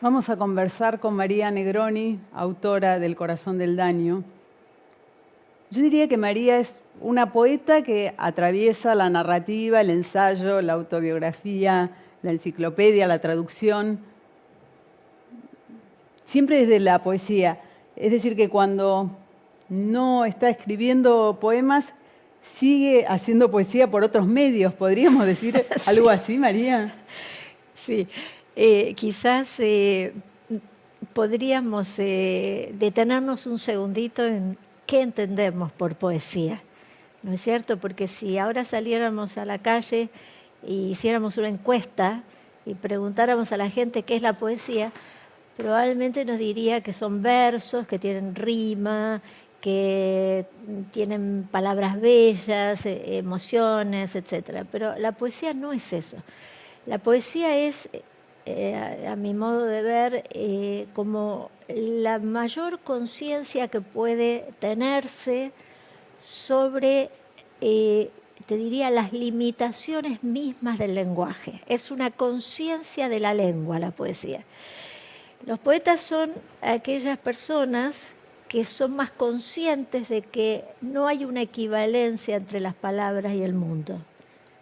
Vamos a conversar con María Negroni, autora del Corazón del Daño. Yo diría que María es una poeta que atraviesa la narrativa, el ensayo, la autobiografía, la enciclopedia, la traducción, siempre desde la poesía. Es decir, que cuando no está escribiendo poemas, sigue haciendo poesía por otros medios. ¿Podríamos decir algo así, María? Sí, quizás podríamos detenernos un segundito en qué entendemos por poesía, ¿no es cierto? Porque si ahora saliéramos a la calle e hiciéramos una encuesta y preguntáramos a la gente qué es la poesía, probablemente nos diría que son versos, que tienen rima, que tienen palabras bellas, emociones, etc. Pero la poesía no es eso. La poesía es, a mi modo de ver, como la mayor conciencia que puede tenerse sobre, te diría, las limitaciones mismas del lenguaje. Es una conciencia de la lengua, la poesía. Los poetas son aquellas personas que son más conscientes de que no hay una equivalencia entre las palabras y el mundo.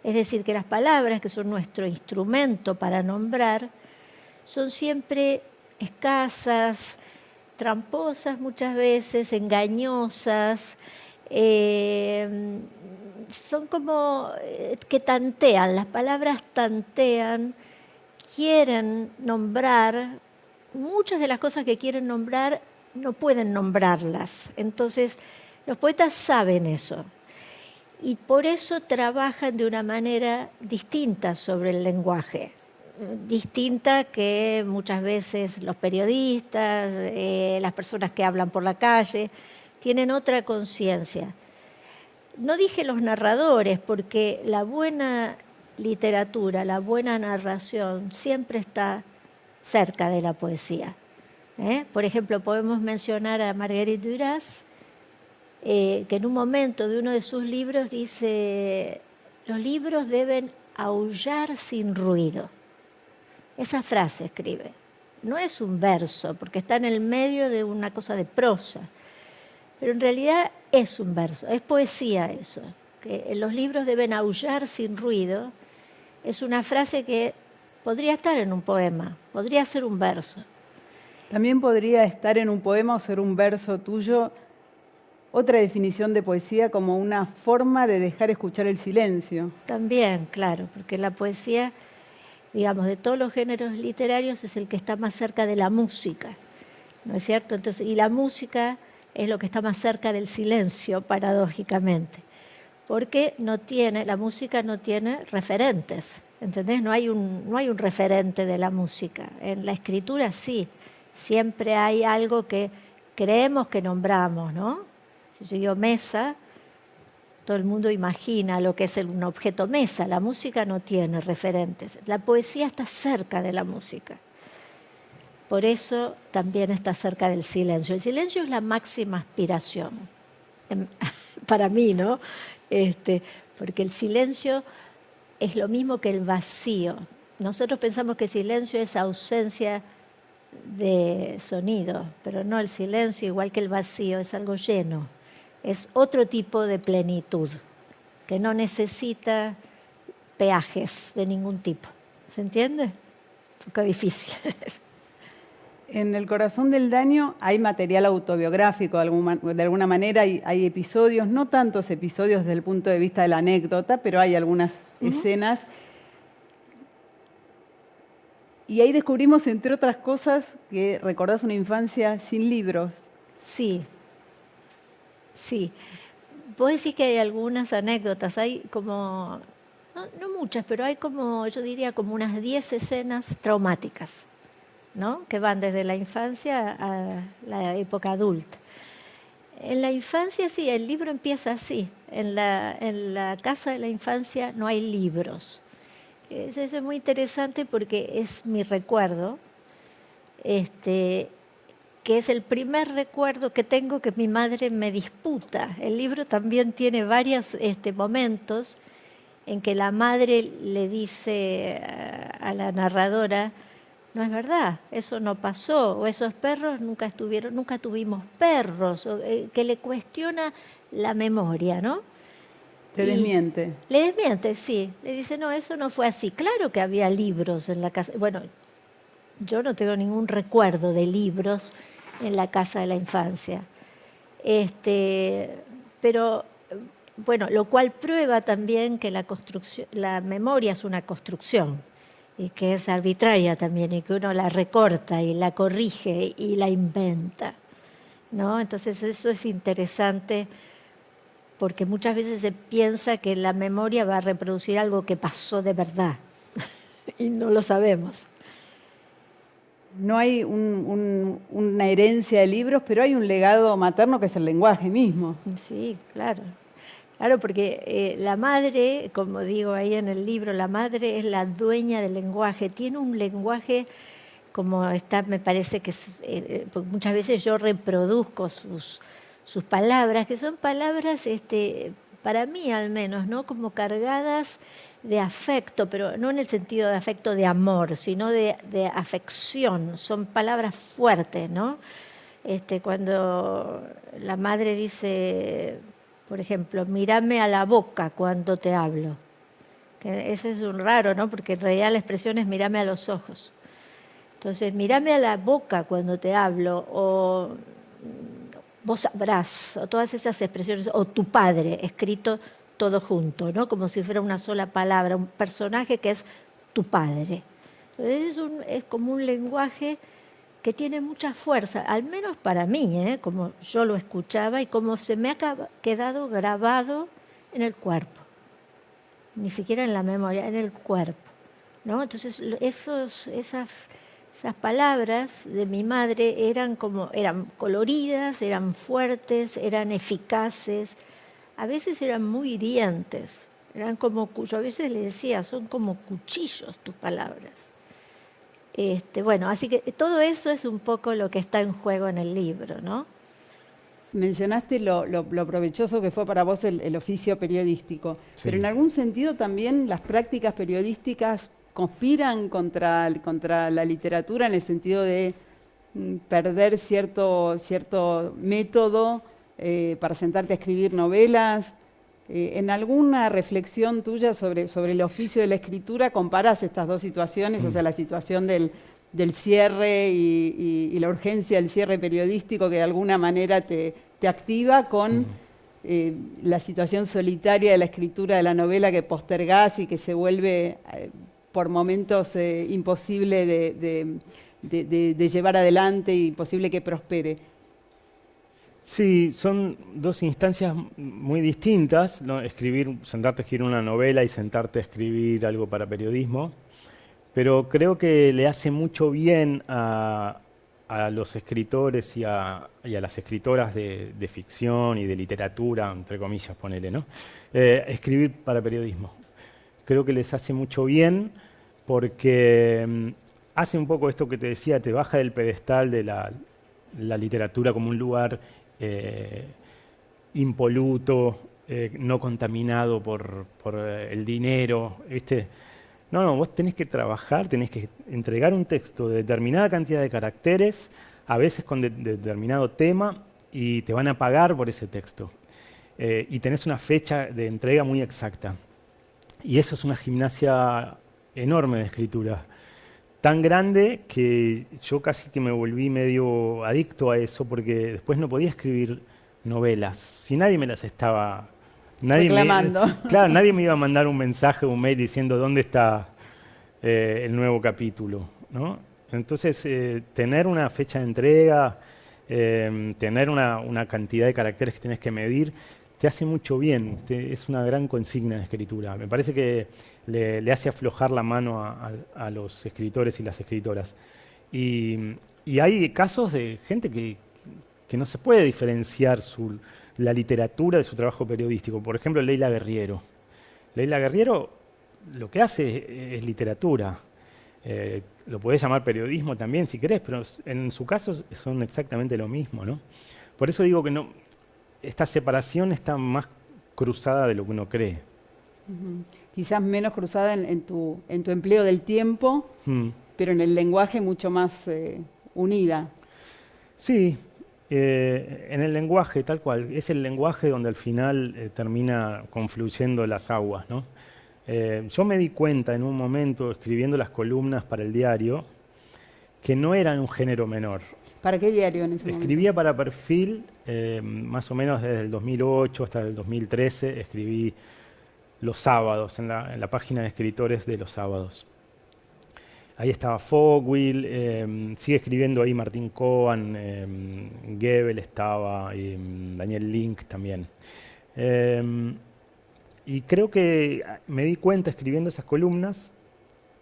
Es decir, que las palabras, que son nuestro instrumento para nombrar, son siempre escasas, tramposas muchas veces, engañosas, son como que tantean, las palabras tantean, quieren nombrar, muchas de las cosas que quieren nombrar no pueden nombrarlas. Entonces, los poetas saben eso. Y por eso trabajan de una manera distinta sobre el lenguaje, distinta que muchas veces los periodistas, las personas que hablan por la calle, tienen otra conciencia. No dije los narradores, porque la buena literatura, la buena narración siempre está cerca de la poesía. Por ejemplo, podemos mencionar a Marguerite Duras, que en un momento de uno de sus libros dice, los libros deben aullar sin ruido. Esa frase escribe. No es un verso, porque está en el medio de una cosa de prosa, pero en realidad es un verso, es poesía eso. Que los libros deben aullar sin ruido, es una frase que podría estar en un poema, podría ser un verso. También podría estar en un poema o ser un verso tuyo. Otra definición de poesía como una forma de dejar escuchar el silencio. También, claro, porque la poesía, digamos, de todos los géneros literarios es el que está más cerca de la música, ¿no es cierto? Entonces, y la música es lo que está más cerca del silencio, paradójicamente, porque la música no tiene referentes, ¿entendés? No hay un referente de la música. En la escritura sí, siempre hay algo que creemos que nombramos, ¿no? Si yo digo mesa, todo el mundo imagina lo que es un objeto mesa. La música no tiene referentes. La poesía está cerca de la música. Por eso también está cerca del silencio. El silencio es la máxima aspiración, para mí, ¿no? Porque el silencio es lo mismo que el vacío. Nosotros pensamos que silencio es ausencia de sonido, pero no, el silencio, igual que el vacío, es algo lleno. Es otro tipo de plenitud, que no necesita peajes de ningún tipo. ¿Se entiende? Un poco difícil. En El Corazón del Daño hay material autobiográfico, de alguna manera hay episodios, no tantos episodios desde el punto de vista de la anécdota, pero hay algunas escenas. Y ahí descubrimos, entre otras cosas, que recordás una infancia sin libros. Sí, sí. Vos decís que hay algunas anécdotas, hay como, no muchas, pero hay como, yo diría, como unas 10 escenas traumáticas, ¿no? Que van desde la infancia a la época adulta. En la infancia sí, el libro empieza así. En la casa de la infancia no hay libros. Eso es muy interesante porque es mi recuerdo, que es el primer recuerdo que tengo que mi madre me disputa. El libro también tiene varios momentos en que la madre le dice a la narradora, no es verdad, eso no pasó, o esos perros nunca tuvimos perros, o, que le cuestiona la memoria, ¿no? Te Y desmiente. le desmiente, sí, le dice, no, eso no fue así. Claro que había libros en la casa, bueno, yo no tengo ningún recuerdo de libros en la casa de la infancia. Pero bueno, lo cual prueba también que la memoria es una construcción y que es arbitraria también y que uno la recorta y la corrige y la inventa, ¿no? Entonces eso es interesante porque muchas veces se piensa que la memoria va a reproducir algo que pasó de verdad y no lo sabemos. No hay una herencia de libros, pero hay un legado materno que es el lenguaje mismo. Sí, claro. Claro, porque la madre, como digo ahí en el libro, la madre es la dueña del lenguaje, tiene un lenguaje como está, me parece que porque muchas veces yo reproduzco sus palabras, que son palabras, para mí al menos, ¿no? Como cargadas de afecto, pero no en el sentido de afecto de amor, sino de afección, son palabras fuertes, ¿no? Cuando la madre dice, por ejemplo, mírame a la boca cuando te hablo. Que eso es un raro, ¿no? Porque en realidad la expresión es mírame a los ojos. Entonces, mírame a la boca cuando te hablo, o vos sabrás, o todas esas expresiones, o tu padre, escrito todo junto, ¿no? Como si fuera una sola palabra, un personaje que es tu padre. Entonces es como un lenguaje que tiene mucha fuerza, al menos para mí, como yo lo escuchaba y como se me ha quedado grabado en el cuerpo, ni siquiera en la memoria, en el cuerpo, ¿no? Entonces esas palabras de mi madre eran coloridas, eran fuertes, eran eficaces, a veces eran muy hirientes, yo a veces le decía, son como cuchillos tus palabras. Bueno, así que todo eso es un poco lo que está en juego en el libro, ¿no? Mencionaste lo provechoso que fue para vos el oficio periodístico, Sí. pero en algún sentido también las prácticas periodísticas conspiran contra la literatura en el sentido de perder cierto método para sentarte a escribir novelas. ¿En alguna reflexión tuya sobre el oficio de la escritura comparás estas dos situaciones? O sea, la situación del cierre y la urgencia del cierre periodístico que de alguna manera te activa con la situación solitaria de la escritura de la novela que postergás y que se vuelve por momentos imposible de llevar adelante y imposible que prospere. Sí, son dos instancias muy distintas, ¿no? Sentarte a escribir una novela y sentarte a escribir algo para periodismo, pero creo que le hace mucho bien a los escritores y a las escritoras de ficción y de literatura, entre comillas, ponele, ¿no? Escribir para periodismo. Creo que les hace mucho bien porque hace un poco esto que te decía, te baja del pedestal de la literatura como un lugar impoluto, no contaminado por el dinero, ¿viste? No, vos tenés que trabajar, tenés que entregar un texto de determinada cantidad de caracteres, a veces con determinado tema, y te van a pagar por ese texto. Y tenés una fecha de entrega muy exacta. Y eso es una gimnasia enorme de escritura. Tan grande que yo casi que me volví medio adicto a eso porque después no podía escribir novelas. Si nadie me las estaba... Reclamando. Claro, nadie me iba a mandar un mensaje o un mail diciendo dónde está el nuevo capítulo, ¿no? Entonces, tener una fecha de entrega, tener una cantidad de caracteres que tienes que medir, te hace mucho bien. Es una gran consigna de escritura. Me parece que le hace aflojar la mano a los escritores y las escritoras. Y hay casos de gente que no se puede diferenciar la literatura de su trabajo periodístico. Por ejemplo, Leila Guerriero. Leila Guerriero lo que hace es literatura. Lo podés llamar periodismo también si querés, pero en su caso son exactamente lo mismo, ¿no? Por eso digo que esta separación está más cruzada de lo que uno cree. Quizás menos cruzada en tu empleo del tiempo pero en el lenguaje mucho más unida. Sí, en el lenguaje, tal cual. Es el lenguaje donde al final termina confluyendo las aguas, ¿no? Yo me di cuenta en un momento, escribiendo las columnas para el diario, que no eran un género menor. ¿Para qué diario en ese momento? Escribía para Perfil, más o menos desde el 2008 hasta el 2013, escribí los sábados, en la página de escritores de los sábados. Ahí estaba Fogwill, sigue escribiendo ahí Martín Cohen, Goebel estaba, y Daniel Link también. Y creo que me di cuenta escribiendo esas columnas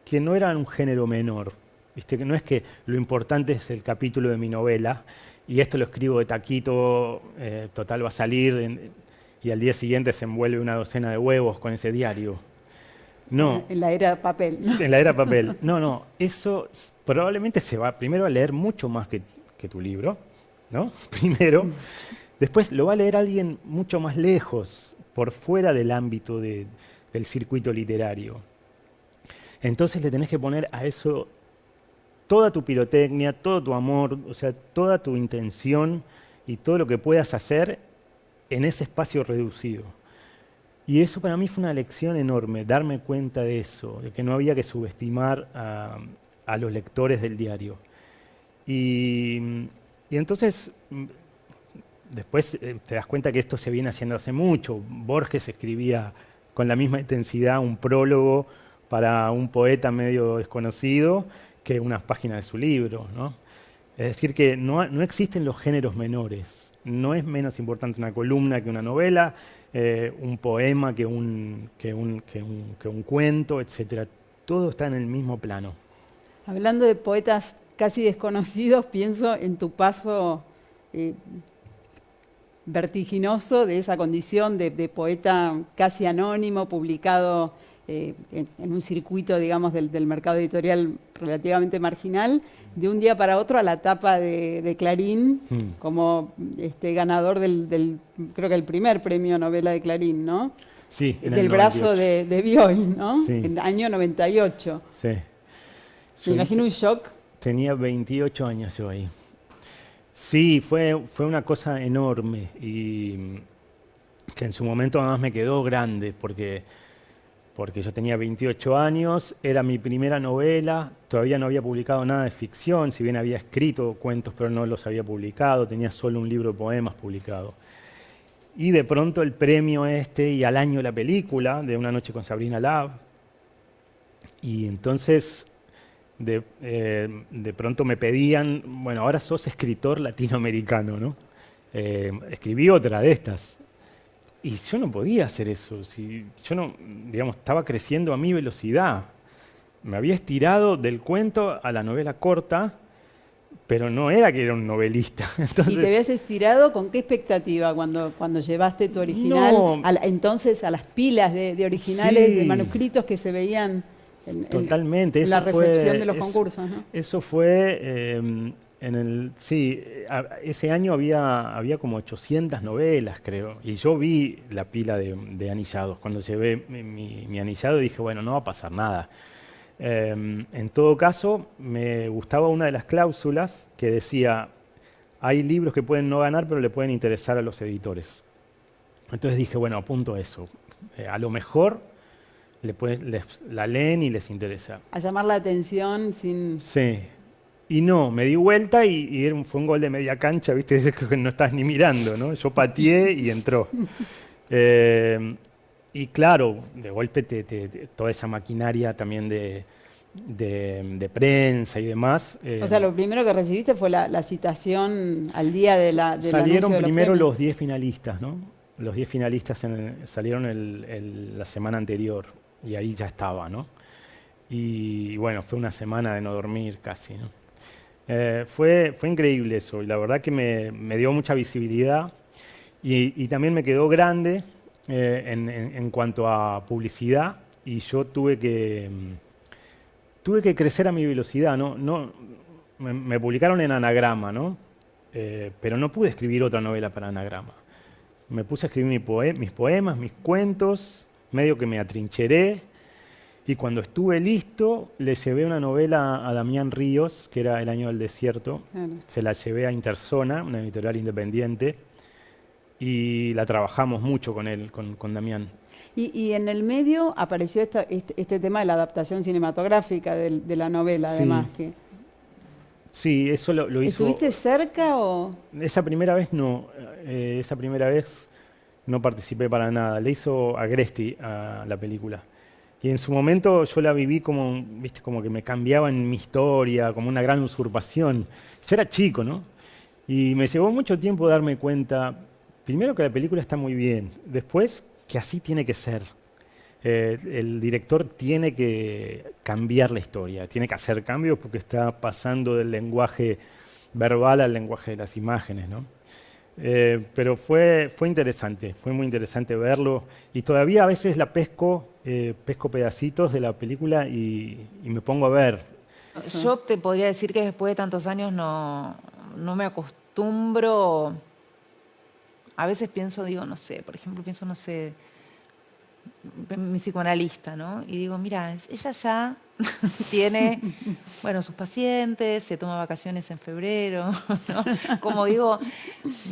que no eran un género menor. ¿Viste? Que no es que lo importante es el capítulo de mi novela y esto lo escribo de taquito, total va a salir y al día siguiente se envuelve una docena de huevos con ese diario. No. En la era papel, ¿no? En la era papel. No, eso probablemente se va primero a leer mucho más que tu libro, ¿no? Primero. Después lo va a leer alguien mucho más lejos, por fuera del ámbito del circuito literario. Entonces le tenés que poner a eso toda tu pirotecnia, todo tu amor, o sea, toda tu intención y todo lo que puedas hacer en ese espacio reducido. Y eso para mí fue una lección enorme, darme cuenta de eso, de que no había que subestimar a los lectores del diario. Y entonces, después te das cuenta que esto se viene haciendo hace mucho. Borges escribía con la misma intensidad un prólogo para un poeta medio desconocido que unas páginas de su libro, ¿no? Es decir, que no existen los géneros menores. No es menos importante una columna que una novela, un poema que un cuento, etc. Todo está en el mismo plano. Hablando de poetas casi desconocidos, pienso en tu paso vertiginoso de esa condición de poeta casi anónimo, publicado en un circuito, digamos, del mercado editorial relativamente marginal, de un día para otro a la tapa de Clarín, como ganador creo que el primer premio novela de Clarín, ¿no? Sí, en del el brazo 98. de Bioy, ¿no? Sí. En el año 98. Sí. Me imagino un shock. Tenía 28 años yo ahí. Sí, fue una cosa enorme y que en su momento además me quedó grande porque yo tenía 28 años, era mi primera novela, todavía no había publicado nada de ficción, si bien había escrito cuentos pero no los había publicado, tenía solo un libro de poemas publicado. Y de pronto el premio y al año la película de Una noche con Sabrina Lab. Y entonces de pronto me pedían, bueno, ahora sos escritor latinoamericano, ¿no? Escribí otra de estas. Y yo no podía hacer eso. Yo no, digamos, estaba creciendo a mi velocidad. Me había estirado del cuento a la novela corta, pero no era que era un novelista. Entonces, ¿y te habías estirado con qué expectativa cuando llevaste tu original no, entonces a las pilas de originales, sí, de manuscritos que se veían totalmente. en la Eso recepción de los concursos, ¿no? Eso fue ese año había como 800 novelas, creo, y yo vi la pila de anillados. Cuando llevé mi anillado dije, bueno, no va a pasar nada. En todo caso, me gustaba una de las cláusulas que decía, hay libros que pueden no ganar, pero le pueden interesar a los editores. Entonces dije, bueno, apunto eso. A lo mejor la leen y les interesa. A llamar la atención sin... Sí. Y no, me di vuelta y fue un gol de media cancha, ¿viste? Que no estás ni mirando, ¿no? Yo pateé y entró. Y claro, de golpe toda esa maquinaria también de prensa y demás. O sea, lo primero que recibiste fue la citación al día del salieron anuncio de primero premios. los 10 finalistas, ¿no? Los 10 finalistas salieron la semana anterior y ahí ya estaba, ¿no? Y bueno, fue una semana de no dormir casi, ¿no? Fue increíble eso y la verdad que me dio mucha visibilidad y también me quedó grande en cuanto a publicidad y yo tuve que crecer a mi velocidad, ¿no? Me publicaron en Anagrama, ¿no? Pero no pude escribir otra novela para Anagrama. Me puse a escribir mis poemas, mis cuentos, medio que me atrincheré Y cuando estuve listo, le llevé una novela a Damián Ríos, que era El año del desierto. Claro. Se la llevé a Interzona, una editorial independiente, y la trabajamos mucho con él, con Damián. Y en el medio apareció este tema de la adaptación cinematográfica de la novela, Sí. además. Que, Sí, eso lo hizo... ¿estuviste cerca o...? Esa primera vez no, esa primera vez no participé para nada. Le hizo Agresti a la película. Y en su momento yo la viví como, viste, como que me cambiaba en mi historia, como una gran usurpación. Yo era chico, ¿no? Y me llevó mucho tiempo darme cuenta, primero que la película está muy bien, después que así tiene que ser. El director tiene que cambiar la historia, tiene que hacer cambios porque está pasando del lenguaje verbal al lenguaje de las imágenes, ¿no? Pero fue interesante, fue muy interesante verlo y todavía a veces la pesco pedacitos de la película y me pongo a ver. Yo te podría decir que después de tantos años no me acostumbro. A veces pienso, digo, no sé, por ejemplo, pienso, no sé, mi psicoanalista, ¿no? Y digo, mira, ella ya tiene, bueno, sus pacientes, se toma vacaciones en febrero, ¿no? Como digo,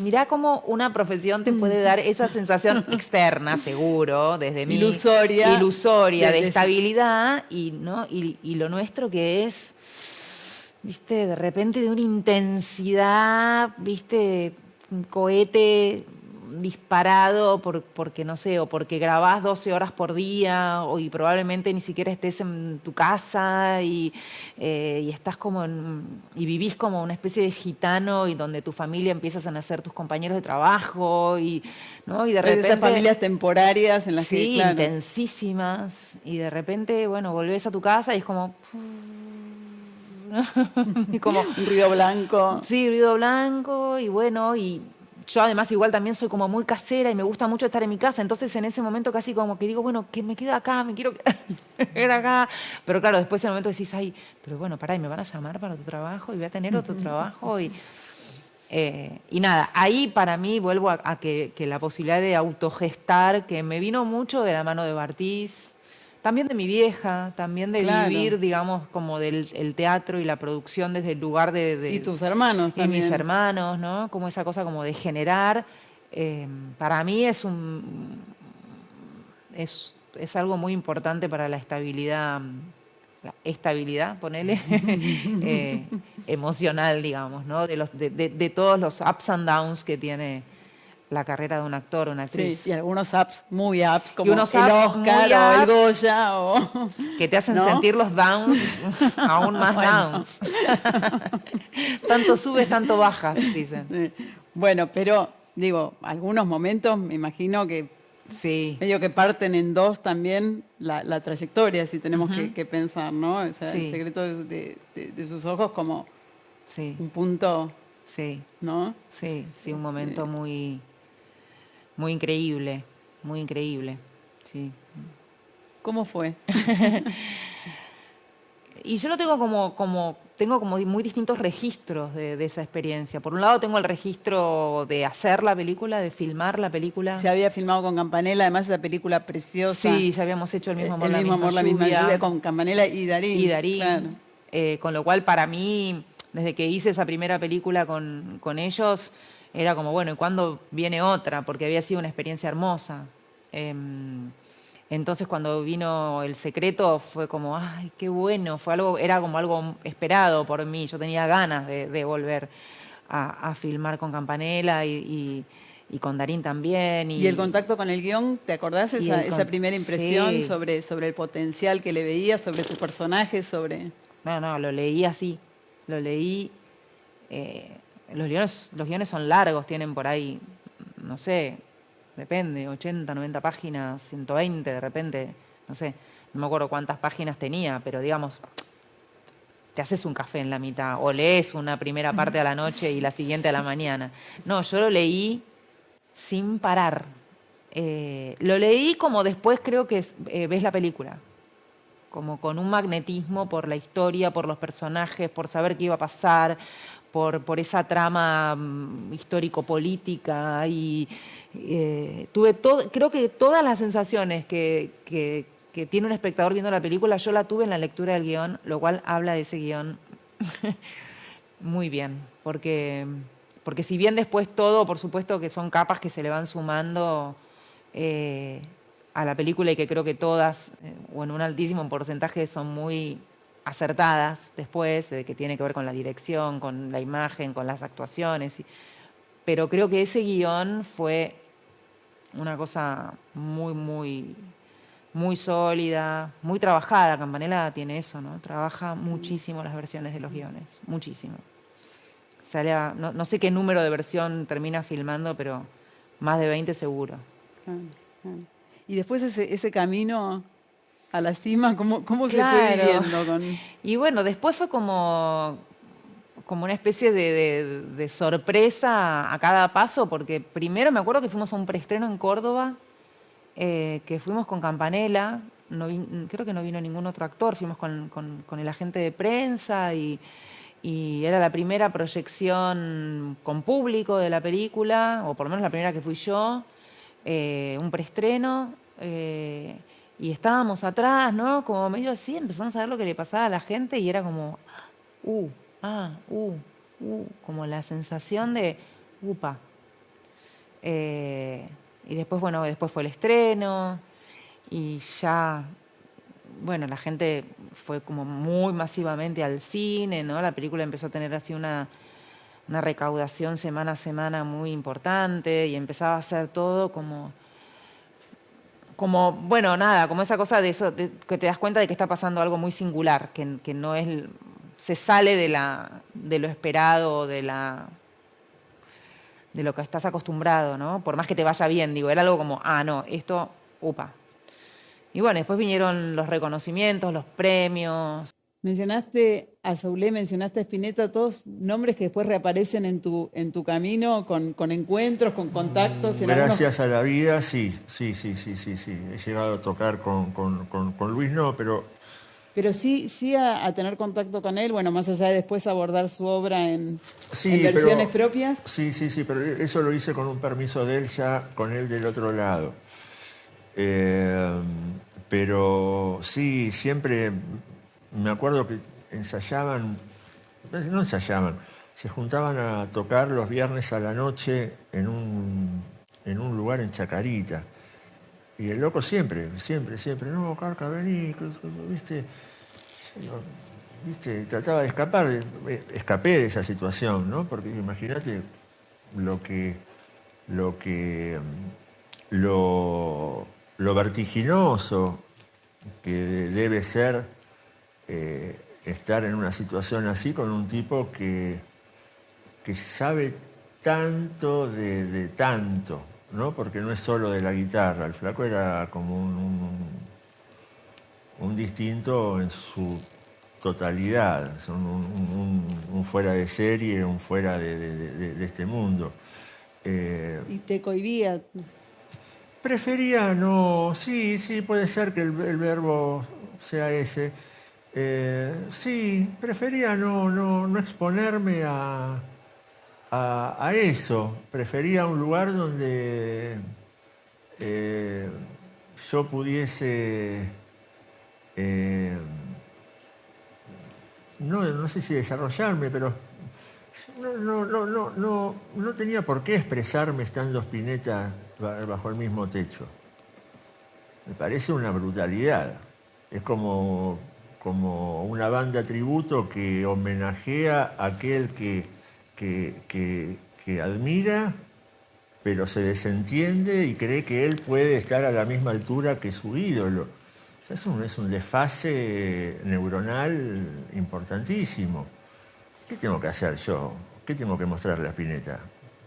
mirá cómo una profesión te puede dar esa sensación externa, seguro, desde mí. Ilusoria, de estabilidad, ¿no? Y lo nuestro que es, viste, de repente de una intensidad, viste, un cohete disparado porque no sé, o porque grabás 12 horas por día y probablemente ni siquiera estés en tu casa y estás como y vivís como una especie de gitano y donde tu familia empiezas a nacer tus compañeros de trabajo ¿no? Y de repente esas familias temporarias en las sí, que, claro, intensísimas, y de repente, bueno, volvés a tu casa y es como y como un ruido blanco. sí, ruido blanco, y bueno, y yo además igual también soy como muy casera y me gusta mucho estar en mi casa, entonces en ese momento casi como que digo, bueno, que me quedo acá, me quiero quedar acá. Pero claro, después en el momento decís, ay, pero bueno, pará, y me van a llamar para otro trabajo y voy a tener otro trabajo y nada, ahí para mí vuelvo a que la posibilidad de autogestar, que me vino mucho de la mano de Bartiz, también de mi vieja, también de Claro. vivir, digamos, como del el teatro y la producción desde el lugar de Y tus hermanos y también. mis hermanos, ¿no? Como esa cosa como de generar, para mí es algo muy importante para la estabilidad, ponele, emocional, digamos, ¿no? De todos los ups and downs que tiene la carrera de un actor o una actriz. Sí, y algunos apps, muy apps, como Y unos el apps Oscar muy o el apps, Goya. O... que te hacen ¿no? sentir los downs aún más Bueno. downs. Tanto subes, tanto bajas, dicen. Sí. Bueno, pero digo, algunos momentos me imagino que Sí. medio que parten en dos también la trayectoria, si tenemos que pensar, ¿no? O sea, Sí. El secreto de sus ojos como Sí, un punto, sí, ¿no? sí, un momento muy, muy increíble, sí. ¿Cómo fue? Y yo lo tengo tengo como muy distintos registros de esa experiencia. Por un lado tengo el registro de hacer la película, de filmar la película. Se había filmado con Campanella, además esa película preciosa. Sí, ya habíamos hecho El mismo amor, El mismo amor, la misma lluvia, con Campanella y Darín. Y Darín. Claro. Con lo cual, para mí, desde que hice esa primera película con ellos, era como, bueno, ¿y cuándo viene otra? Porque había sido una experiencia hermosa. Entonces, cuando vino El Secreto, fue como, ay, qué bueno. Era como algo esperado por mí. Yo tenía ganas de volver a filmar con Campanella y con Darín también. Y el contacto con el guión, ¿te acordás esa primera impresión sí. sobre el potencial que le veías, sobre tu personaje, sobre...? No, lo leí así. Lo leí. Los guiones son largos, tienen por ahí, no sé, depende, 80, 90 páginas, 120 de repente, no sé, no me acuerdo cuántas páginas tenía, pero digamos, te haces un café en la mitad o lees una primera parte a la noche y la siguiente a la mañana. No, yo lo leí sin parar. Lo leí como después creo que ves la película, como con un magnetismo por la historia, por los personajes, por saber qué iba a pasar, por esa trama histórico-política. Y tuve creo que todas las sensaciones que que tiene un espectador viendo la película, yo la tuve en la lectura del guión, lo cual habla de ese guión muy bien, porque si bien después todo, por supuesto que son capas que se le van sumando a la película y que creo que todas, o en un altísimo porcentaje, son muy acertadas después, de que tiene que ver con la dirección, con la imagen, con las actuaciones. Pero creo que ese guión fue una cosa muy, muy, muy sólida, muy trabajada. Campanella tiene eso, ¿no? Trabaja muchísimo las versiones de los guiones, muchísimo. No sé qué número de versión termina filmando, pero más de 20 seguro. Claro, claro. Y después ese camino a la cima, ¿cómo se fue Claro. viviendo? Y bueno, después fue como una especie de sorpresa a cada paso, porque primero me acuerdo que fuimos a un preestreno en Córdoba, que fuimos con Campanella, creo que no vino ningún otro actor, fuimos con el agente de prensa y era la primera proyección con público de la película, o por lo menos la primera que fui yo, un preestreno, y estábamos atrás, ¿no? Como medio así, empezamos a ver lo que le pasaba a la gente y era como, como la sensación de, upa. Y después, bueno, después fue el estreno y ya, bueno, la gente fue como muy masivamente al cine, ¿no? La película empezó a tener así una recaudación semana a semana muy importante y empezaba a ser todo como bueno, nada, como esa cosa de eso, que te das cuenta de que está pasando algo muy singular, que no es, se sale de lo esperado, de lo que estás acostumbrado, ¿no? Por más que te vaya bien, digo, era algo como, no, esto, upa. Y bueno, después vinieron los reconocimientos, los premios. Mencionaste a Soulé, mencionaste a Spinetta, todos nombres que después reaparecen en tu camino con encuentros, con contactos. Gracias a la vida, sí. He llegado a tocar con Luis, no, pero... Pero sí a tener contacto con él, bueno, más allá de después abordar su obra en versiones propias. Sí, pero eso lo hice con un permiso de él, ya con él del otro lado. Pero sí, siempre me acuerdo que se juntaban a tocar los viernes a la noche en un lugar en Chacarita. Y el loco siempre, no, Carca, vení, ¿viste? Trataba de escapar, escapé de esa situación, ¿no? Porque imagínate lo vertiginoso que debe ser estar en una situación así con un tipo que sabe tanto de tanto, ¿no? Porque no es solo de la guitarra, el flaco era como un distinto en su totalidad, un fuera de serie, un fuera de este mundo. Y te cohibía. Prefería no, sí, puede ser que el verbo sea ese. Sí, prefería no exponerme a eso. Prefería un lugar donde yo pudiese, no sé si desarrollarme, pero no tenía por qué expresarme estando Spinetta bajo el mismo techo. Me parece una brutalidad. Es como una banda tributo que homenajea a aquel que admira, pero se desentiende y cree que él puede estar a la misma altura que su ídolo. Es un desfase neuronal importantísimo. ¿Qué tengo que hacer yo? ¿Qué tengo que mostrarle a Spinetta?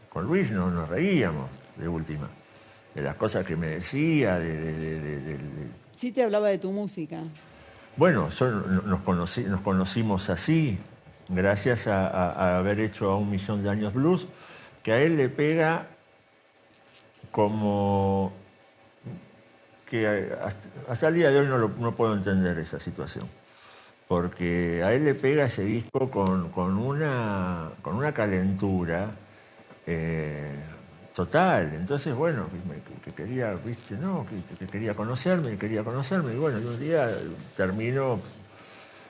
Con Luis nos reíamos, de última, de las cosas que me decía, Sí te hablaba de tu música. Bueno, nos conocimos así, gracias a haber hecho A 1.000.000 de años blues, que a él le pega como que hasta el día de hoy no puedo entender esa situación. Porque a él le pega ese disco con una calentura total. Entonces, bueno, que quería, viste, ¿no? Que quería conocerme, y bueno, y un día termino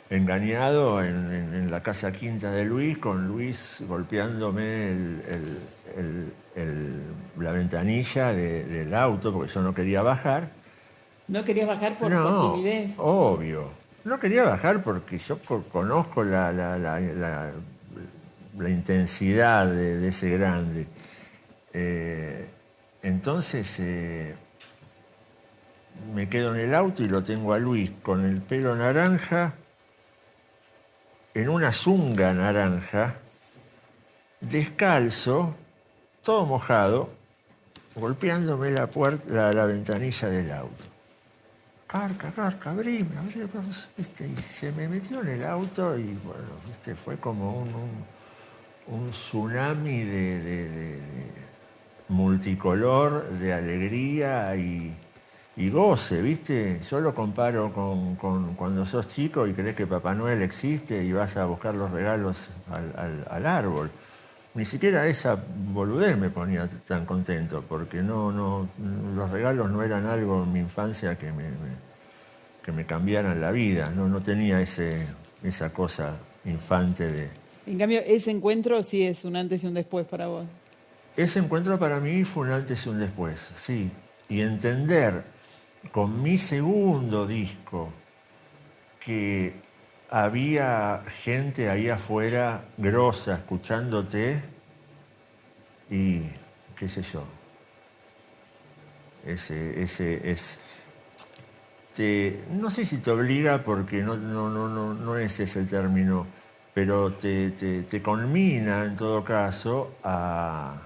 engañado en la casa quinta de Luis, con Luis golpeándome la ventanilla del auto, porque yo no quería bajar. ¿No querías bajar por No, timidez? obvio. No quería bajar porque yo conozco la intensidad de ese grande. Entonces me quedo en el auto y lo tengo a Luis con el pelo naranja, en una zunga naranja, descalzo, todo mojado, golpeándome la ventanilla del auto. Carca, abrime, ¿viste? Y se me metió en el auto y bueno, ¿viste? Fue como un tsunami de multicolor, de alegría y goce, ¿viste? Yo lo comparo con cuando sos chico y crees que Papá Noel existe y vas a buscar los regalos al árbol. Ni siquiera esa boludez me ponía tan contento, porque los regalos no eran algo en mi infancia que me cambiaran la vida. No tenía esa cosa infante de... En cambio, ese encuentro sí es un antes y un después para vos. Ese encuentro para mí fue un antes y un después, sí. Y entender con mi segundo disco que había gente ahí afuera grosa escuchándote y qué sé yo. No sé si te obliga porque no ese es el término, pero te conmina en todo caso a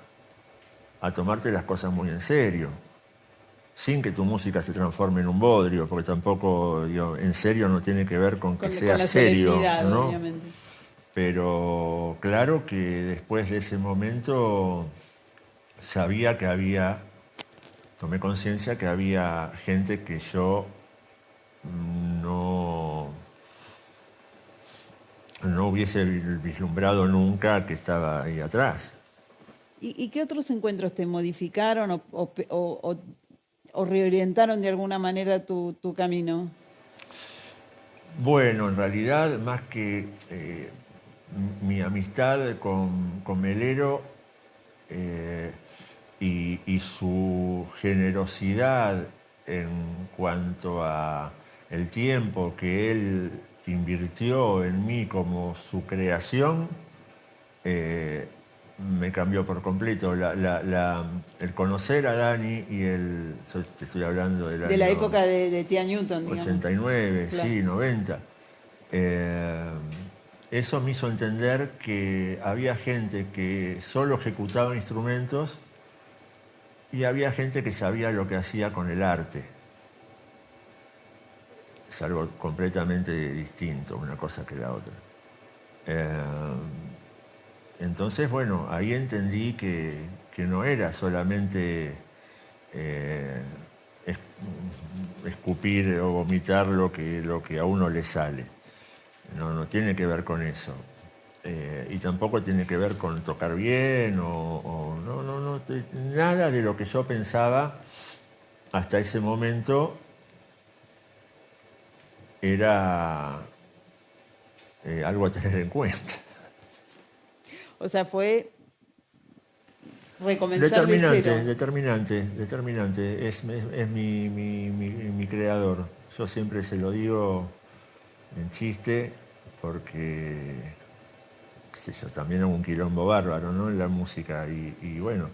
tomarte las cosas muy en serio, sin que tu música se transforme en un bodrio, porque tampoco, digo, en serio no tiene que ver con que sea la serio, serenidad, ¿no? obviamente. Pero claro que después de ese momento sabía que tomé conciencia que había gente que yo no hubiese vislumbrado nunca que estaba ahí atrás. ¿Y qué otros encuentros te modificaron o reorientaron de alguna manera tu camino? Bueno, en realidad, más que mi amistad con Melero y su generosidad en cuanto a el tiempo que él invirtió en mí como su creación, me cambió por completo. El conocer a Dani y te estoy hablando del De la año época de Tía Newton, digamos. 89, Claro. sí, 90. Eso me hizo entender que había gente que solo ejecutaba instrumentos y había gente que sabía lo que hacía con el arte. Es algo completamente distinto una cosa que la otra. Entonces, bueno, ahí entendí que no era solamente escupir o vomitar lo que a uno le sale. No tiene que ver con eso. Y tampoco tiene que ver con tocar bien nada de lo que yo pensaba hasta ese momento era algo a tener en cuenta. O sea, fue recomenzar de cero. Determinante. Es mi creador. Yo siempre se lo digo en chiste porque, qué sé yo, también hago un quilombo bárbaro, ¿no? En la música y bueno,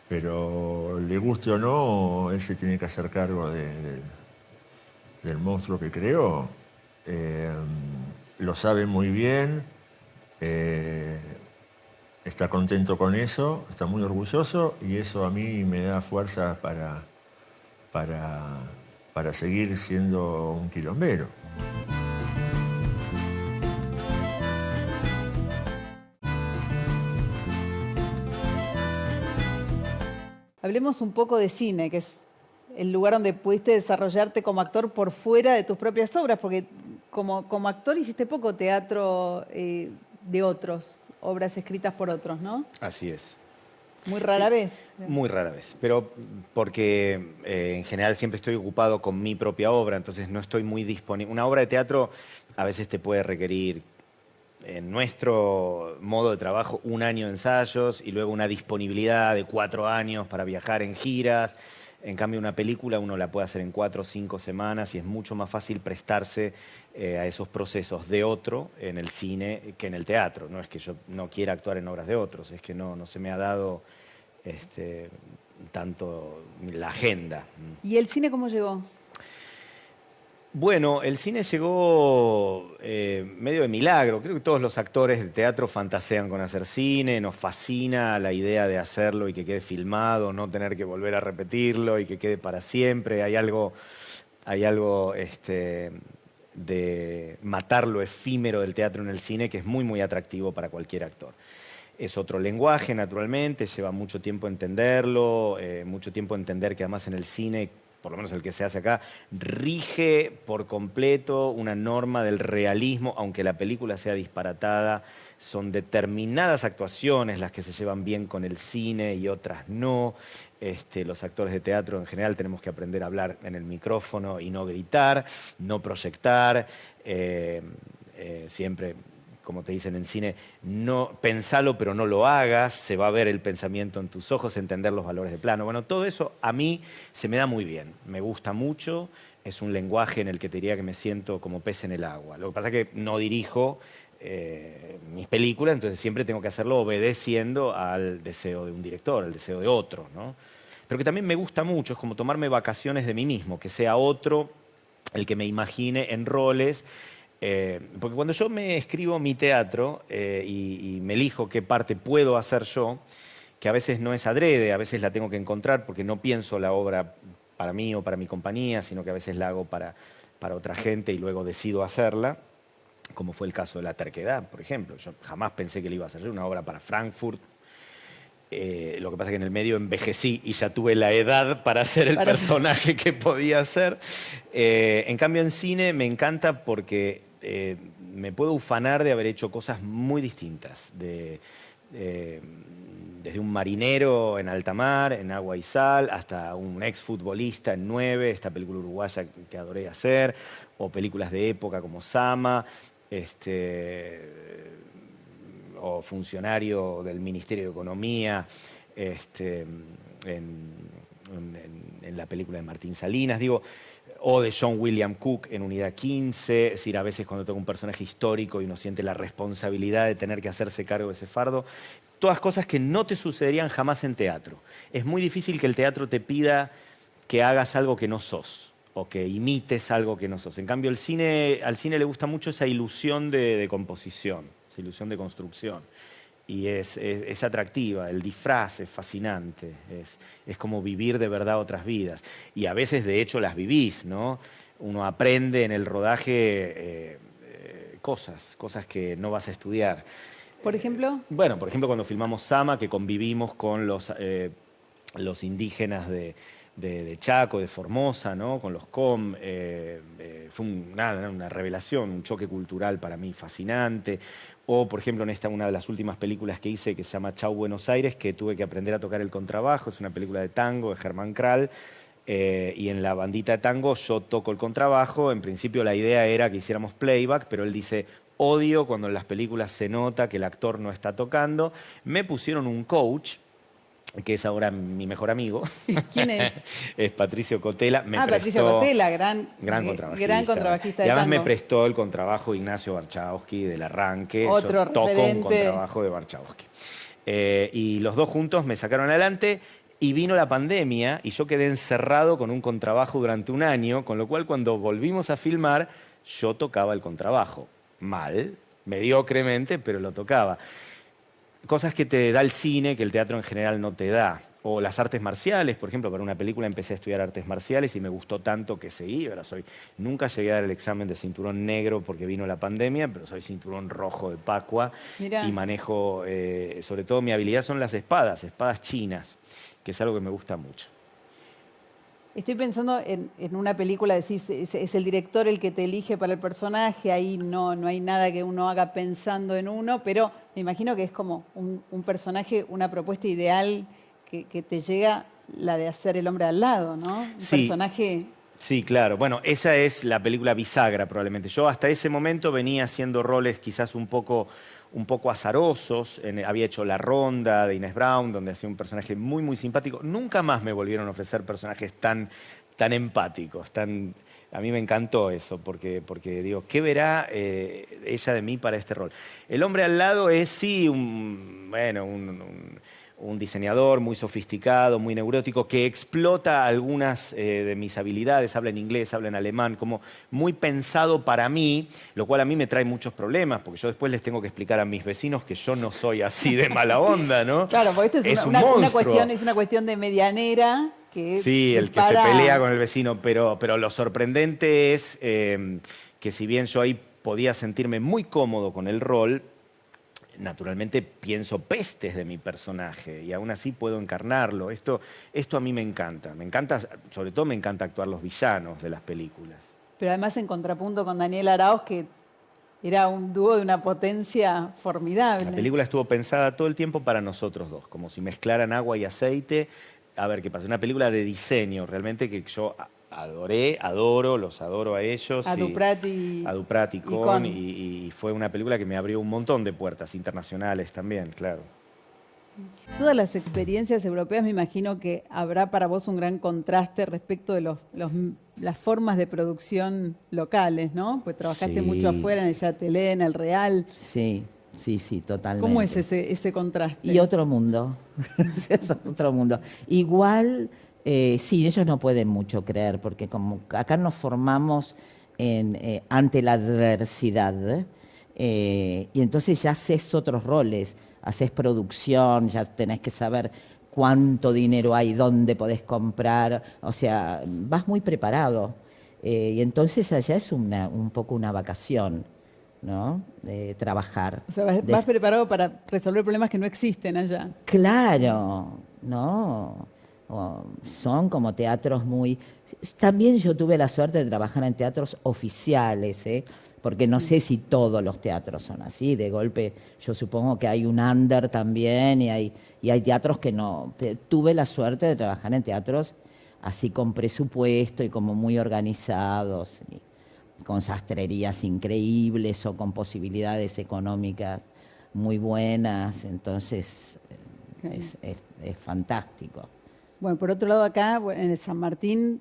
pero le guste o no, él se tiene que hacer cargo del monstruo que creó. Lo sabe muy bien. Está contento con eso, está muy orgulloso y eso a mí me da fuerza para seguir siendo un quilombero. Hablemos un poco de cine, que es el lugar donde pudiste desarrollarte como actor por fuera de tus propias obras, porque como actor hiciste poco teatro de otros, obras escritas por otros, ¿no? Así es. Muy rara vez. Muy rara vez, pero porque en general siempre estoy ocupado con mi propia obra, entonces no estoy muy disponible. Una obra de teatro a veces te puede requerir, en nuestro modo de trabajo, 1 año de ensayos y luego una disponibilidad de 4 años para viajar en giras. En cambio, una película uno la puede hacer en 4 o 5 semanas y es mucho más fácil prestarse a esos procesos de otro en el cine que en el teatro. No es que yo no quiera actuar en obras de otros, es que no se me ha dado tanto la agenda. ¿Y el cine cómo llegó? Bueno, el cine llegó medio de milagro. Creo que todos los actores de teatro fantasean con hacer cine, nos fascina la idea de hacerlo y que quede filmado, no tener que volver a repetirlo y que quede para siempre. Hay algo de matar lo efímero del teatro en el cine que es muy, muy atractivo para cualquier actor. Es otro lenguaje, naturalmente, lleva mucho tiempo entenderlo, mucho tiempo entender que además en el cine, por lo menos el que se hace acá, rige por completo una norma del realismo, aunque la película sea disparatada, son determinadas actuaciones las que se llevan bien con el cine y otras no. Los actores de teatro en general tenemos que aprender a hablar en el micrófono y no gritar, no proyectar, siempre, como te dicen en cine, no, pensalo pero no lo hagas, se va a ver el pensamiento en tus ojos, entender los valores de plano. Bueno, todo eso a mí se me da muy bien, me gusta mucho, es un lenguaje en el que te diría que me siento como pez en el agua. Lo que pasa es que no dirijo mis películas, entonces siempre tengo que hacerlo obedeciendo al deseo de un director, al deseo de otro, ¿no? Pero que también me gusta mucho, es como tomarme vacaciones de mí mismo, que sea otro el que me imagine en roles. Porque cuando yo me escribo mi teatro y me elijo qué parte puedo hacer yo, que a veces no es adrede, a veces la tengo que encontrar porque no pienso la obra para mí o para mi compañía, sino que a veces la hago para otra gente y luego decido hacerla, como fue el caso de La Terquedad, por ejemplo. Yo jamás pensé que le iba a hacer yo, una obra para Frankfurt. Lo que pasa es que en el medio envejecí y ya tuve la edad para hacer el personaje que podía hacer. En cambio, en cine me encanta porque me puedo ufanar de haber hecho cosas muy distintas. Desde un marinero en alta mar, en agua y sal, hasta un exfutbolista en 9, esta película uruguaya que adoré hacer, o películas de época como Sama, o funcionario del Ministerio de Economía, en la película de Martín Salinas, digo, o de John William Cook en Unidad 15, es decir, a veces cuando toca un personaje histórico y uno siente la responsabilidad de tener que hacerse cargo de ese fardo, todas cosas que no te sucederían jamás en teatro. Es muy difícil que el teatro te pida que hagas algo que no sos o que imites algo que no sos. En cambio, al cine le gusta mucho esa ilusión de composición, esa ilusión de construcción. Y es atractiva, el disfraz es fascinante, es como vivir de verdad otras vidas. Y a veces, de hecho, las vivís, ¿no? Uno aprende en el rodaje cosas que no vas a estudiar. ¿Por ejemplo? Bueno, por ejemplo, cuando filmamos Sama, que convivimos con los indígenas de Chaco, de Formosa, ¿no? Con los COM, fue una revelación, un choque cultural para mí fascinante. O, por ejemplo, en una de las últimas películas que hice, que se llama Chau Buenos Aires, que tuve que aprender a tocar el contrabajo, es una película de tango de Germán Kral, y en la bandita de tango yo toco el contrabajo. En principio la idea era que hiciéramos playback, pero él dice, odio cuando en las películas se nota que el actor no está tocando. Me pusieron un coach, que es ahora mi mejor amigo. ¿Quién es? Es Patricio Cotela. Patricio Cotela, gran contrabajista y además de me prestó el contrabajo Ignacio Barchowski del arranque. Otro yo toco referente. un contrabajo de Barchowski. Y los dos juntos me sacaron adelante y vino la pandemia y yo quedé encerrado con un contrabajo durante 1 año, con lo cual cuando volvimos a filmar yo tocaba el contrabajo. Mal, mediocremente, pero lo tocaba. Cosas que te da el cine, que el teatro en general no te da. O las artes marciales, por ejemplo, para una película empecé a estudiar artes marciales y me gustó tanto que seguí. Ahora nunca llegué a dar el examen de cinturón negro porque vino la pandemia, pero soy cinturón rojo de Pacua. Mirá. Y manejo, sobre todo mi habilidad son las espadas chinas, que es algo que me gusta mucho. Estoy pensando en una película, decís, es el director el que te elige para el personaje, ahí no hay nada que uno haga pensando en uno, pero Me imagino que es como un personaje, una propuesta ideal que te llega la de hacer El hombre al lado, ¿no? Un Sí. personaje... Sí, claro. Bueno, esa es la película bisagra probablemente. Yo hasta ese momento venía haciendo roles quizás un poco azarosos. Había hecho La Ronda de Inés Brown, donde hacía un personaje muy, muy simpático. Nunca más me volvieron a ofrecer personajes tan empáticos, A mí me encantó eso, porque digo, ¿qué verá ella de mí para este rol? El hombre al lado es sí un diseñador muy sofisticado, muy neurótico, que explota algunas de mis habilidades, habla en inglés, habla en alemán, como muy pensado para mí, lo cual a mí me trae muchos problemas, porque yo después les tengo que explicar a mis vecinos que yo no soy así de mala onda, ¿no? Claro, porque esto es un una monstruo. cuestión de medianera que Sí, el que se dispara- pelea con el vecino, pero lo sorprendente es que si bien yo ahí podía sentirme muy cómodo con el rol, naturalmente pienso pestes de mi personaje y aún así puedo encarnarlo. Esto a mí me encanta, sobre todo me encanta actuar los villanos de las películas. Pero además en contrapunto con Daniel Araoz, que era un dúo de una potencia formidable. La película estuvo pensada todo el tiempo para nosotros dos, como si mezclaran agua y aceite. A ver qué pasa. Una película de diseño, realmente que yo adoro, los adoro a ellos. A Duprat y Con, Con. y fue una película que me abrió un montón de puertas internacionales también, claro. Todas las experiencias europeas me imagino que habrá para vos un gran contraste respecto de las formas de producción locales, ¿no? Pues trabajaste Sí. mucho afuera, en el Châtelet, en el Real. Sí, totalmente. ¿Cómo es ese contraste? Y otro mundo, es otro mundo. Igual, sí, ellos no pueden mucho creer, porque como acá nos formamos ante la adversidad, y entonces ya haces otros roles, haces producción, ya tenés que saber cuánto dinero hay, dónde podés comprar, o sea, vas muy preparado. Y entonces allá es un poco una vacación, ¿no? Trabajar. O sea, vas preparado para resolver problemas que no existen allá. Claro, ¿no? Son como teatros muy... También yo tuve la suerte de trabajar en teatros oficiales, porque no sé si todos los teatros son así. De golpe, yo supongo que hay un under también y hay teatros que no. Tuve la suerte de trabajar en teatros así con presupuesto y como muy organizados, con sastrerías increíbles o con posibilidades económicas muy buenas. Entonces, es fantástico. Bueno, por otro lado acá, en el San Martín,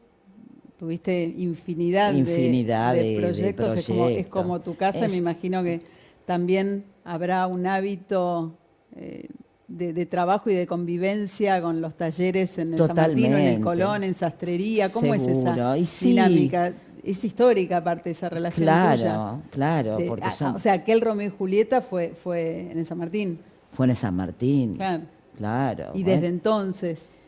tuviste infinidad de proyectos. Es como tu casa. Me imagino que también habrá un hábito de trabajo y de convivencia con los talleres en el San Martín, o en el Colón, en sastrería. ¿Cómo es esa dinámica? Es histórica aparte esa relación tuya. Claro. Porque o sea, aquel Romeo y Julieta fue en el San Martín. Fue en el San Martín. Claro. Y desde entonces...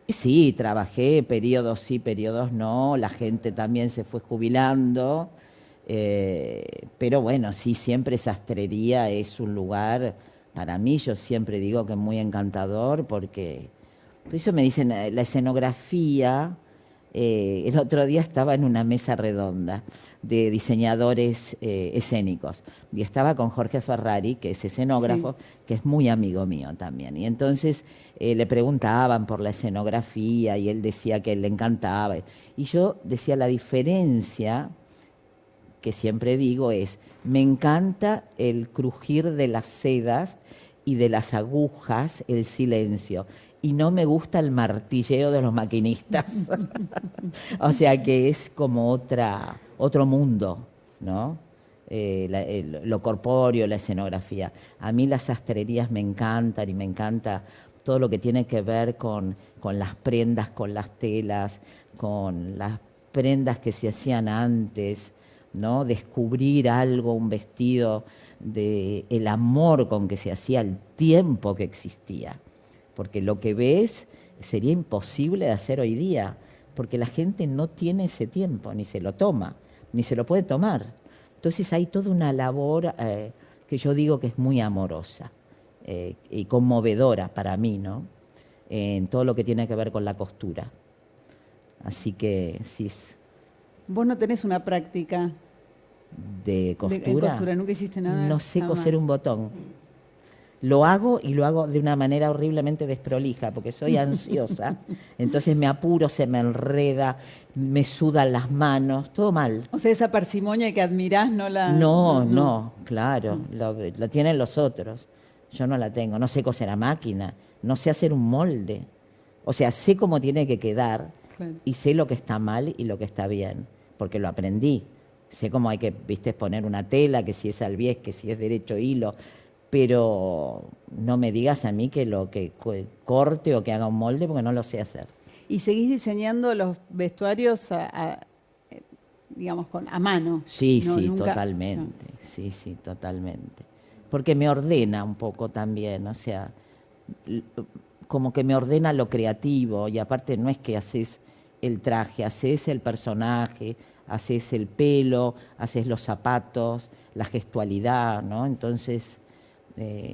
Sí, trabajé, periodos sí, periodos no, la gente también se fue jubilando, pero bueno, sí, siempre sastrería es un lugar, para mí yo siempre digo que es muy encantador, porque, por eso me dicen, la escenografía, el otro día estaba en una mesa redonda de diseñadores escénicos y estaba con Jorge Ferrari, que es escenógrafo, que es muy amigo mío también. Y entonces le preguntaban por la escenografía y él decía que le encantaba. Y yo decía, la diferencia que siempre digo es, me encanta el crujir de las sedas y de las agujas, el silencio. Y no me gusta el martilleo de los maquinistas. O sea que es como otro mundo, ¿no? Lo corpóreo, la escenografía. A mí las sastrerías me encantan y me encanta todo lo que tiene que ver con las prendas, con las telas, con las prendas que se hacían antes, ¿no? Descubrir algo, un vestido, el amor con que se hacía, el tiempo que existía. Porque lo que ves sería imposible de hacer hoy día, porque la gente no tiene ese tiempo, ni se lo toma, ni se lo puede tomar. Entonces hay toda una labor que yo digo que es muy amorosa y conmovedora para mí, ¿no? En todo lo que tiene que ver con la costura. Así que sí. ¿Vos no tenés una práctica de costura? en costura? ¿Nunca hiciste nada? No sé coser un botón. Lo hago y lo hago de una manera horriblemente desprolija, porque soy ansiosa. Entonces me apuro, se me enreda, me sudan las manos, todo mal. O sea, esa parsimonia que admirás no la... No, claro, lo tienen los otros. Yo no la tengo, no sé coser a máquina, no sé hacer un molde. O sea, sé cómo tiene que quedar Claro. y sé lo que está mal y lo que está bien, porque lo aprendí. Sé cómo hay que, viste, poner una tela, que si es albiez, que si es derecho hilo, pero no me digas a mí que lo que corte o que haga un molde, porque no lo sé hacer. ¿Y seguís diseñando los vestuarios, digamos, a mano? Sí, No, sí, nunca- totalmente. Sí, sí, totalmente. Porque me ordena un poco también, o sea, como que me ordena lo creativo y aparte no es que haces el traje, haces el personaje, haces el pelo, haces los zapatos, la gestualidad, ¿no? Entonces...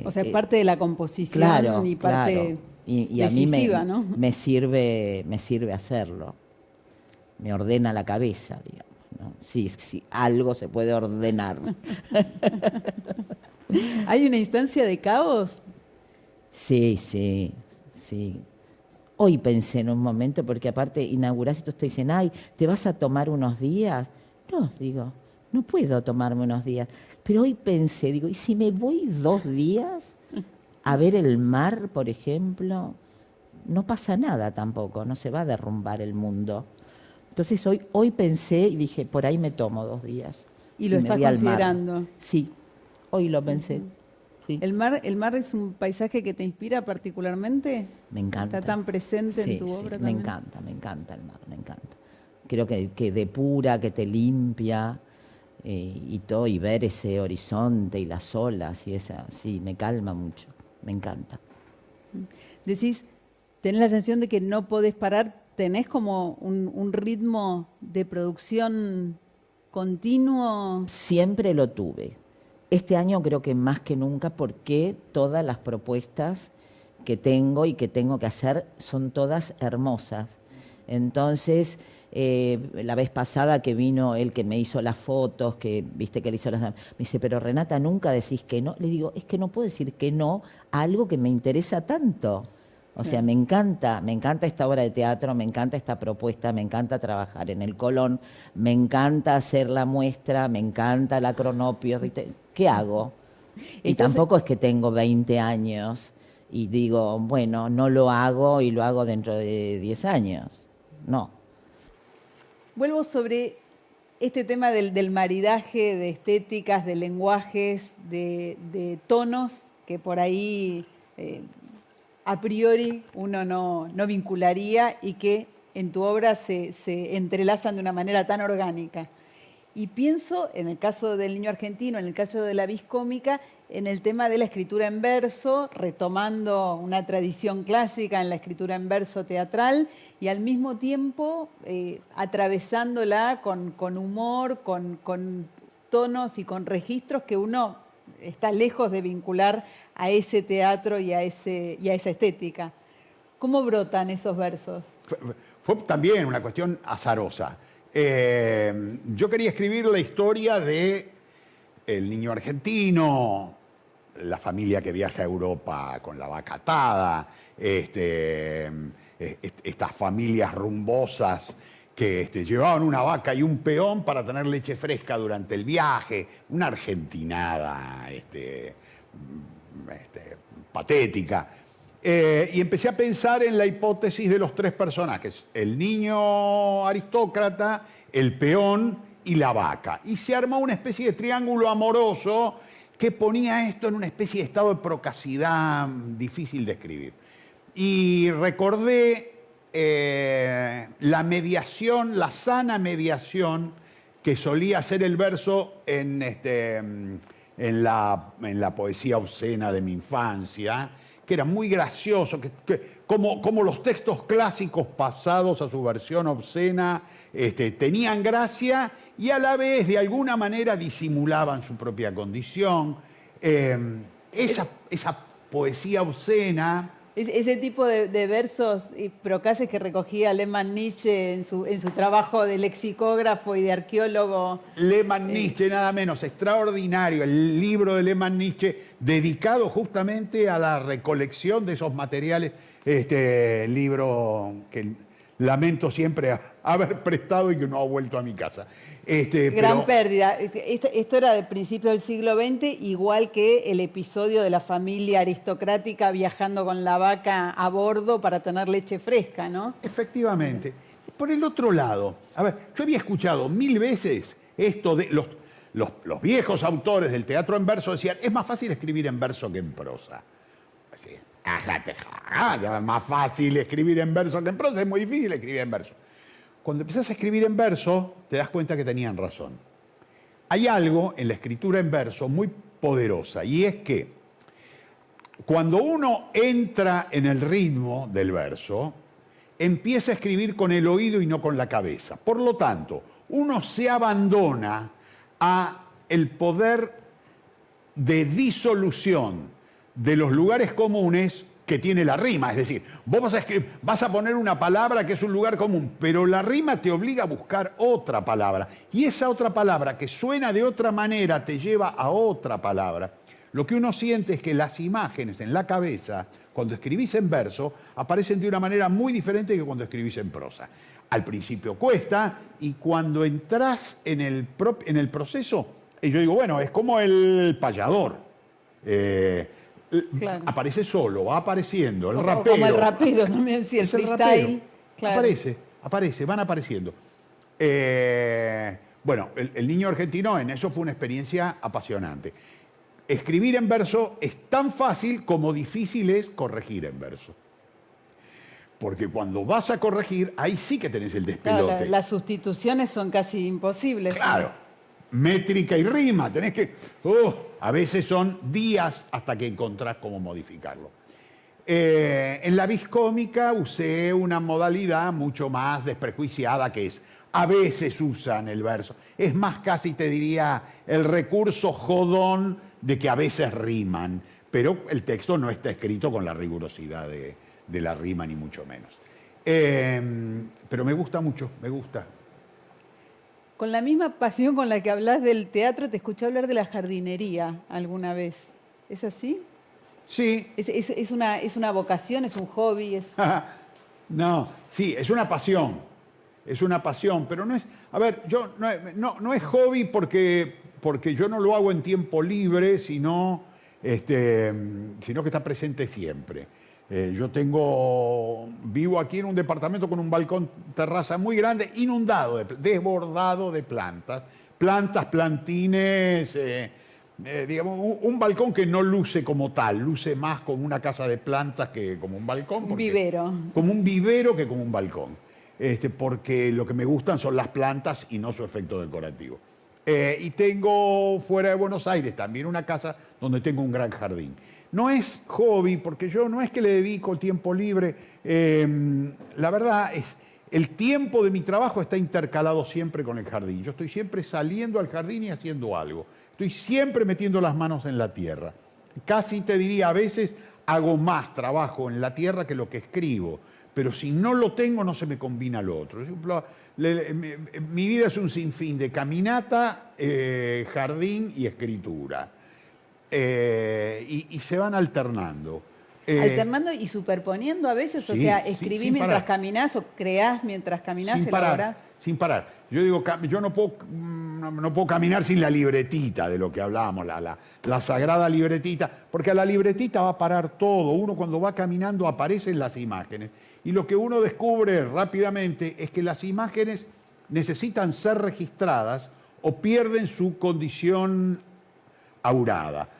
O sea, es parte de la composición claro, y parte claro. Y a mí decisiva, ¿no? me sirve hacerlo. Me ordena la cabeza, digamos, ¿no? Sí, sí, algo se puede ordenar. ¿Hay una instancia de caos? Sí, sí, sí. Hoy pensé en un momento, porque aparte inaugurás y todos te dicen, ay, ¿te vas a tomar unos días? No, digo, no puedo tomarme unos días. Pero hoy pensé, digo, ¿y si me voy 2 días a ver el mar, por ejemplo? No pasa nada tampoco, no se va a derrumbar el mundo. Entonces hoy pensé y dije, por ahí me tomo 2 días. Y lo me estás voy al mar. considerando. Sí, hoy lo pensé. Sí. ¿El mar es un paisaje que te inspira particularmente? Me encanta. ¿Está tan presente Sí, en tu sí, obra me también? encanta el mar, me encanta. Creo que depura, que te limpia y todo, y ver ese horizonte y las olas, y esa, sí, me calma mucho, me encanta. Decís, tenés la sensación de que no podés parar, tenés como un ritmo de producción continuo. Siempre lo tuve. Este año creo que más que nunca, porque todas las propuestas que tengo y que tengo que hacer son todas hermosas. Entonces, la vez pasada que vino el que me hizo las fotos, que viste que le hizo me dice, pero Renata, nunca decís que no. Le digo, es que no puedo decir que no a algo que me interesa tanto. O sea, me encanta esta obra de teatro, me encanta esta propuesta, me encanta trabajar en el Colón, me encanta hacer la muestra, me encanta la Cronopio, ¿viste? ¿Qué hago? Y Entonces- tampoco es que tengo 20 años y digo, bueno, no lo hago y lo hago dentro de 10 años. No. Vuelvo sobre este tema del maridaje de estéticas, de lenguajes, de tonos que por ahí a priori uno no vincularía y que en tu obra se entrelazan de una manera tan orgánica. Y pienso, en el caso del Niño Argentino, en el caso de la vis cómica, en el tema de la escritura en verso, retomando una tradición clásica en la escritura en verso teatral y al mismo tiempo atravesándola con humor, con tonos y con registros que uno está lejos de vincular a ese teatro y a esa estética. ¿Cómo brotan esos versos? Fue también una cuestión azarosa. Yo quería escribir la historia de el niño argentino, la familia que viaja a Europa con la vaca atada, estas familias rumbosas que llevaban una vaca y un peón para tener leche fresca durante el viaje, una argentinada patética. Y empecé a pensar en la hipótesis de los 3 personajes, el niño aristócrata, el peón y la vaca. Y se armó una especie de triángulo amoroso que ponía esto en una especie de estado de procacidad difícil de escribir. Y recordé la mediación, la sana mediación que solía hacer el verso en la poesía obscena de mi infancia, que era muy gracioso, como los textos clásicos pasados a su versión obscena tenían gracia y a la vez de alguna manera disimulaban su propia condición. Esa poesía obscena Ese tipo de versos y procaces que recogía Lehmann Nietzsche en su trabajo de lexicógrafo y de arqueólogo. Lehmann Nietzsche, nada menos, extraordinario, el libro de Lehmann Nietzsche dedicado justamente a la recolección de esos materiales, libro que lamento siempre haber prestado y que no ha vuelto a mi casa. Gran pérdida. Esto era de principios del siglo XX, igual que el episodio de la familia aristocrática viajando con la vaca a bordo para tener leche fresca, ¿no? Efectivamente. Por el otro lado, a ver, yo había escuchado 1000 veces esto de los viejos autores del teatro en verso decían, es más fácil escribir en verso que en prosa. Así, es más fácil escribir en verso que en prosa, es muy difícil escribir en verso. Cuando empezás a escribir en verso, te das cuenta que tenían razón. Hay algo en la escritura en verso muy poderosa, y es que cuando uno entra en el ritmo del verso, empieza a escribir con el oído y no con la cabeza. Por lo tanto, uno se abandona a el poder de disolución de los lugares comunes que tiene la rima. Es decir, vos vas a poner una palabra que es un lugar común, pero la rima te obliga a buscar otra palabra. Y esa otra palabra que suena de otra manera te lleva a otra palabra. Lo que uno siente es que las imágenes en la cabeza, cuando escribís en verso, aparecen de una manera muy diferente que cuando escribís en prosa. Al principio cuesta, y cuando entras en el proceso, y yo digo, bueno, es como el payador. Claro. Aparece solo, va apareciendo, el O rapero. como el rapero también, sí, el Es freestyle. rapero. Claro. Aparece, van apareciendo. Bueno, el niño argentino en eso fue una experiencia apasionante. Escribir en verso es tan fácil como difícil es corregir en verso. Porque cuando vas a corregir, ahí sí que tenés el Claro, despelote. las sustituciones son casi imposibles. Claro, métrica y rima, tenés que... a veces son días hasta que encontrás cómo modificarlo. En la vis cómica usé una modalidad mucho más desprejuiciada, que es, a veces usan el verso. Es más, casi te diría, el recurso jodón de que a veces riman, pero el texto no está escrito con la rigurosidad de la rima, ni mucho menos. Pero me gusta mucho, me gusta. Con la misma pasión con la que hablas del teatro, te escuché hablar de la jardinería alguna vez. ¿Es así? Sí. ¿Es una vocación, es un hobby? No, sí, es una pasión. Es una pasión, pero no es... A ver, no es hobby porque yo no lo hago en tiempo libre, sino que está presente siempre. Vivo aquí en un departamento con un balcón terraza muy grande, inundado, desbordado de plantas, plantines, digamos, un balcón que no luce como tal, luce más como una casa de plantas que como un balcón. Un vivero. Como un vivero que como un balcón, porque lo que me gustan son las plantas y no su efecto decorativo. Y tengo fuera de Buenos Aires también una casa donde tengo un gran jardín. No es hobby, porque yo no es que le dedico tiempo libre. La verdad es, el tiempo de mi trabajo está intercalado siempre con el jardín. Yo estoy siempre saliendo al jardín y haciendo algo. Estoy siempre metiendo las manos en la tierra. Casi te diría, a veces hago más trabajo en la tierra que lo que escribo. Pero si no lo tengo, no se me combina lo otro. Por ejemplo, mi vida es un sinfín de caminata, jardín y escritura. Y se van alternando. Alternando y superponiendo a veces, Sí, o sea, sí, escribís sin mientras parar. caminás o creás mientras caminás, Sin elaborás. parar. Yo digo, yo no puedo caminar sin la libretita de lo que hablábamos, la sagrada libretita, porque a la libretita va a parar todo. Uno cuando va caminando aparecen las imágenes. Y lo que uno descubre rápidamente es que las imágenes necesitan ser registradas o pierden su condición aurada.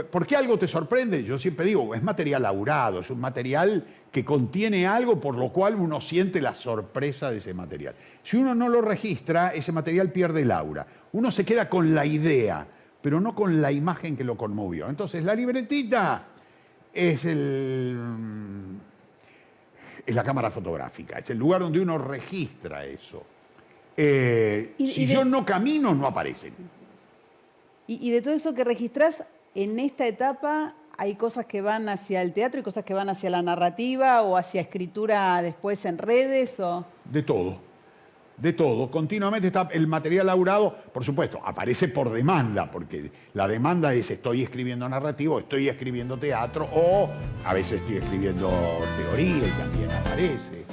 ¿Por qué algo te sorprende? Yo siempre digo, es material aurado, es un material que contiene algo por lo cual uno siente la sorpresa de ese material. Si uno no lo registra, ese material pierde el aura. Uno se queda con la idea, pero no con la imagen que lo conmovió. Entonces, la libretita es la cámara fotográfica, es el lugar donde uno registra eso. Si yo no camino, no aparecen. Y de todo eso que registrás, en esta etapa hay cosas que van hacia el teatro y cosas que van hacia la narrativa o hacia escritura después en redes o... De todo. De todo. Continuamente está el material laburado, por supuesto, aparece por demanda, porque la demanda es estoy escribiendo narrativo, estoy escribiendo teatro, o a veces estoy escribiendo teoría y también aparece.